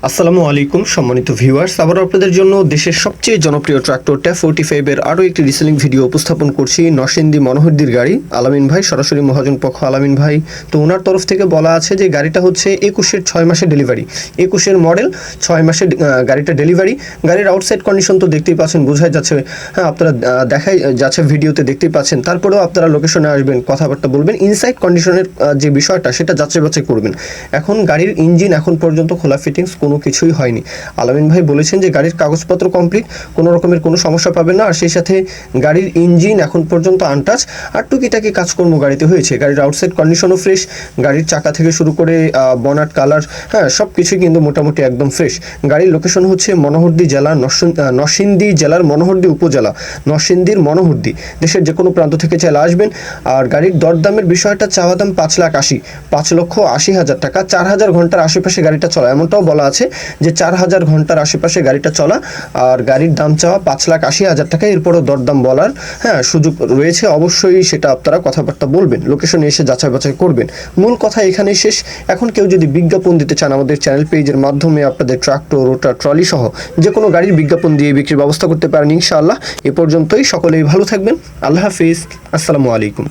আসসালামু আলাইকুম সম্মানিত ভিউয়ার্স, আবার আপনাদের জন্য দেশের সবচেয়ে জনপ্রিয় ট্রাক্টর ট্যাপ 45 এর আরও একটি রিসেলিং ভিডিও উপস্থাপন করছি। নরসিংদী মনোহরদীর গাড়ি, আলামিন ভাই, সরাসরি মহাজন পক্ষ আলামিন ভাই। তো ওনার তরফ থেকে বলা আছে যে গাড়িটা হচ্ছে 21-এর 6 মাসের ডেলিভারি, 21-এর মডেল, 6 মাসের গাড়িটা ডেলিভারি। গাড়ির আউটসাইড কন্ডিশন তো দেখতেই পাচ্ছেন, বোঝাই যাচ্ছে, হ্যাঁ আপনারা দেখাই যাচ্ছে, ভিডিওতে দেখতেই পাচ্ছেন। তারপরেও আপনারা লোকেশনে আসবেন, কথাবার্তা বলবেন, ইনসাইড কন্ডিশনের যে বিষয়টা সেটা যাচাই বাছাই করবেন। এখন গাড়ির ইঞ্জিন এখন পর্যন্ত খোলা ফিটিংস কোনো কিছুই হয়নি। আলামিন ভাই বলেছেন যে গাড়ির কাগজপত্র কমপ্লিট, কোনো রকমের কোনো সমস্যা পাবেন না। আর সেই সাথে গাড়ির ইঞ্জিন এখন পর্যন্ত আনটাচ, আর টুকিটাকি কাজকর্ম গাড়িতে হয়েছে। গাড়ির আউটসাইড কন্ডিশনও ফ্রেশ, গাড়ির চাকা থেকে শুরু করে বনাট কালার, হ্যাঁ সব কিছুই কিন্তু মোটামুটি একদম ফ্রেশ। গাড়ির লোকেশন হচ্ছে মনোহরদী জেলা, নরসিংদী জেলার মনোহরদী উপজেলা, নরসিংদীর মনোহরদী। দেশের যে কোনো প্রান্ত থেকে চাইলে আসবেন। আর গাড়ির দরদামের বিষয়টা, চাওয়া দাম 5,80,000 টাকা। 4,000 ঘন্টার আশেপাশে গাড়িটা চলা, এমনটাও বলা আছে যে 4,000 ঘন্টার আশেপাশে গাড়িটা চলা। আর গাড়ির দাম চাওয়া 5,80,000 টাকা। এরপরও দরদাম বলার সুযোগ রয়েছে, অবশ্যই সেটা আপনারা কথাবার্তা বলবেন, লোকেশনে এসে যাচাই বাছাই করবেন। মূল কথা এখানেই শেষ। এখন কেউ যদি বিজ্ঞাপন দিতে চান, আমাদের চ্যানেল পেজের মাধ্যমে আপনাদের ট্রাক্টর, রোটার, ট্রলি সহ যে কোনো গাড়ির বিজ্ঞাপন দিয়ে বিক্রির ব্যবস্থা করতে পারেন ইনশাআল্লাহ। এ পর্যন্তই, সকলেই ভালো থাকবেন। আল্লাহ হাফিজ, আসসালামু আলাইকুম।